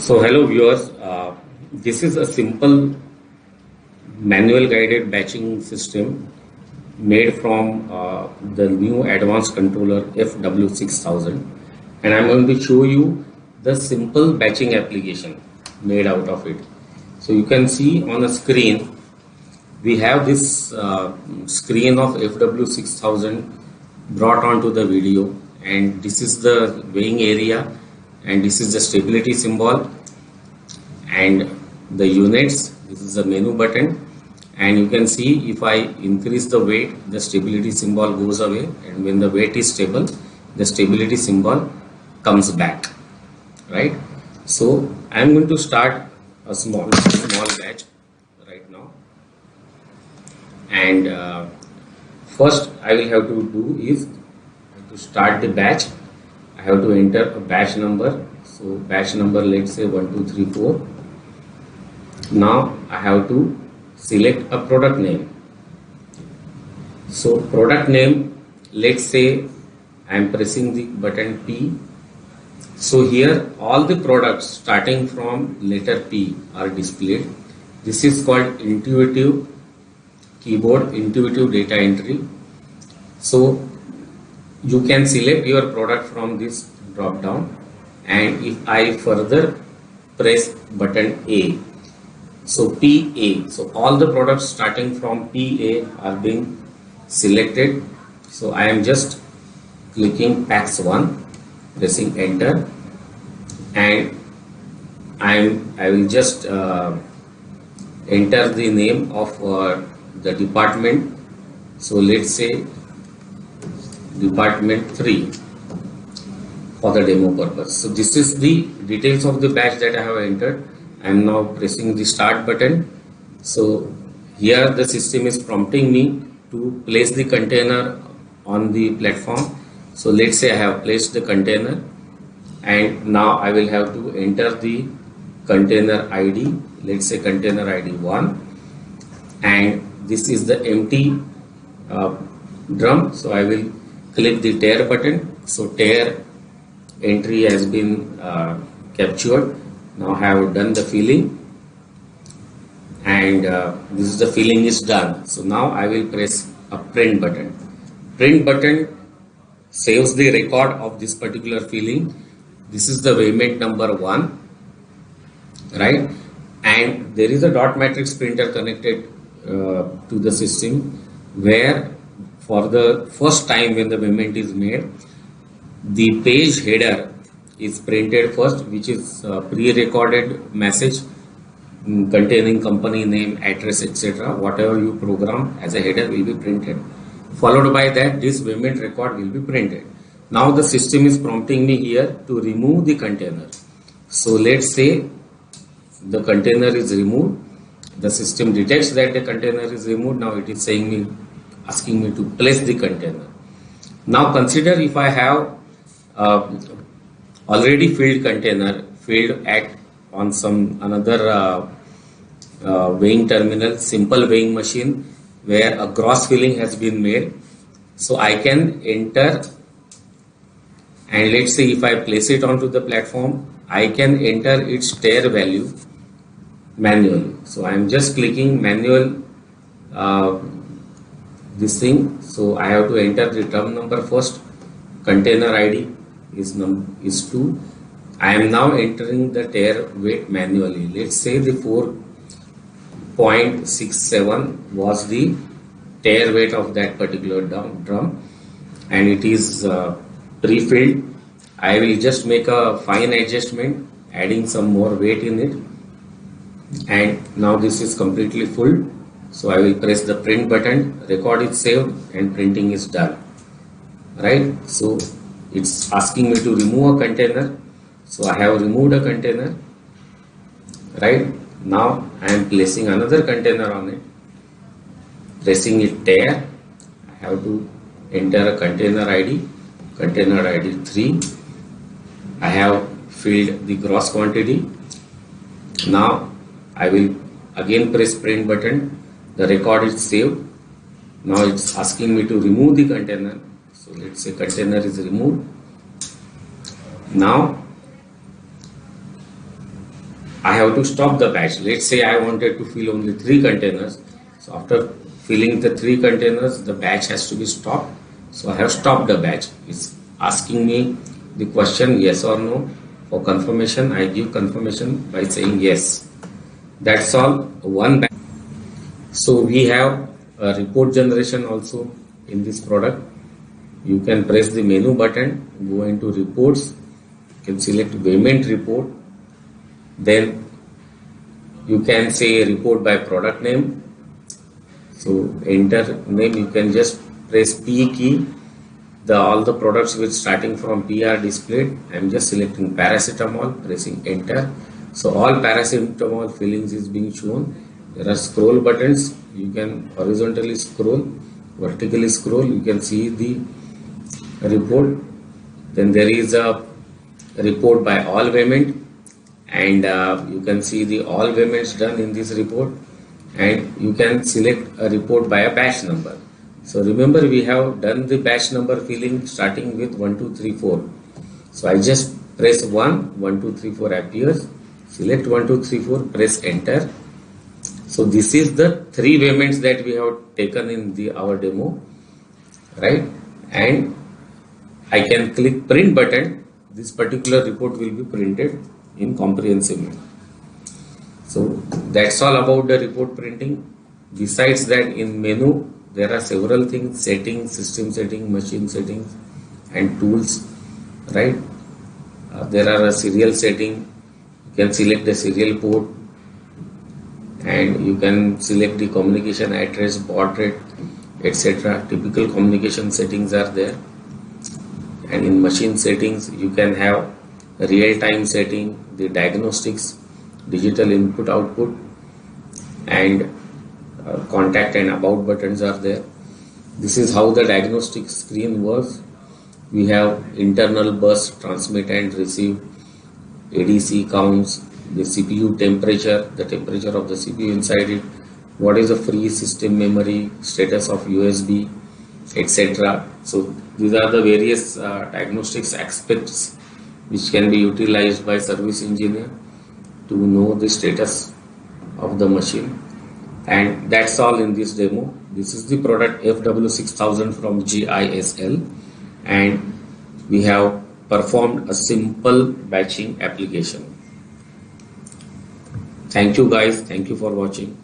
So hello viewers, this is a simple manual guided batching system made from the new advanced controller FW6000, and I'm going to show you the simple batching application made out of it. So you can see on the screen we have this screen of FW6000 brought onto the video, and this is the weighing area, and this is the stability symbol and the units. This is the menu button, and you can see if I increase the weight, the stability symbol goes away, and when the weight is stable, the stability symbol comes back, right? So I am going to start a small batch right now, and first I will have to do is to start the batch. I have to enter a batch number. So batch number, let's say 1234. Now I have to select a product name. So product name, let's say I am pressing the button P. So here all the products starting from letter P are displayed. This is called intuitive keyboard, intuitive data entry. So you can select your product from this drop down, and if I further press button A, so PA, so all the products starting from PA are being selected. So I am just clicking PAX 1, pressing enter, and I will just enter the name of the department. So let's say department 3 for the demo purpose. So this is the details of the batch that I have entered. I am now pressing the start button. So here the system is prompting me to place the container on the platform. So let's say I have placed the container, and now I will have to enter the container ID. Let's say container ID 1, and this is the empty drum. So I will click the tear button. So tear entry has been captured. Now I have done the filling, and this is the filling is done. So now I will press a print button. Print button saves the record of this particular filling. This is the weighment number 1, right? And there is a dot matrix printer connected to the system, where for the first time when the weighment is made, the page header is printed first, which is a pre-recorded message containing company name, address, etc. Whatever you program as a header will be printed. Followed by that, this weighment record will be printed. Now the system is prompting me here to remove the container. So let's say the container is removed. The system detects that the container is removed. Now it is saying me, asking me to place the container. Now consider if I have already filled container filled at on some another weighing terminal, simple weighing machine, where a gross filling has been made. So I can enter, and let's say if I place it onto the platform, I can enter its tear value manually. So I am just clicking manual this thing. So I have to enter the drum number first. Container ID is 2. I am now entering the tear weight manually. Let's say the 4.67 was the tear weight of that particular drum, and it is pre-filled. I will just make a fine adjustment, adding some more weight in it, and now this is completely full. So I will press the print button, record is saved, and printing is done, right? So it's asking me to remove a container. So I have removed a container, right? Now I am placing another container on it, pressing it tear. I have to enter a container ID 3. I have filled the gross quantity. Now I will again press print button. The record is saved. Now it's asking me to remove the container. So let's say container is removed. Now I have to stop the batch. Let's say I wanted to fill only 3 containers. So after filling the 3 containers, the batch has to be stopped. So I have stopped the batch. It's asking me the question yes or no. For confirmation, I give confirmation by saying yes. That's all. One batch. So we have a report generation also in this product. You can press the menu button, go into reports, you can select payment report, then you can say report by product name. So enter name, you can just press P key. All the products which starting from P are displayed. I am just selecting paracetamol, pressing enter. So all paracetamol fillings is being shown. There are scroll buttons. You can horizontally scroll, vertically scroll. You can see the report. Then there is a report by all payment, and you can see the all payments done in this report, and you can select a report by a batch number. So remember, we have done the batch number filling starting with 1, 2, 3, 4. So I just press 1, 1, 2, 3, 4 appears. Select 1, 2, 3, 4, press enter. So this is the 3 payments that we have taken in our demo, right? And I can click print button. This particular report will be printed in comprehensive manner. So that's all about the report printing. Besides that, in menu there are several things: settings, system setting, machine settings, and tools, right? There are a serial setting. You can select the serial port, and you can select the communication address, baud rate, etc. Typical communication settings are there. And in machine settings, you can have real-time setting, the diagnostics, digital input output, and contact and about buttons are there. This is how the diagnostic screen works. We have internal bus, transmit and receive, ADC counts, the CPU temperature, the temperature of the CPU inside it, what is the free system memory, status of USB, etc. So these are the various diagnostics aspects which can be utilized by service engineer to know the status of the machine. And that's all in this demo. This is the product FW6000 from GISL, and we have performed a simple batching application. Thank you guys. Thank you for watching.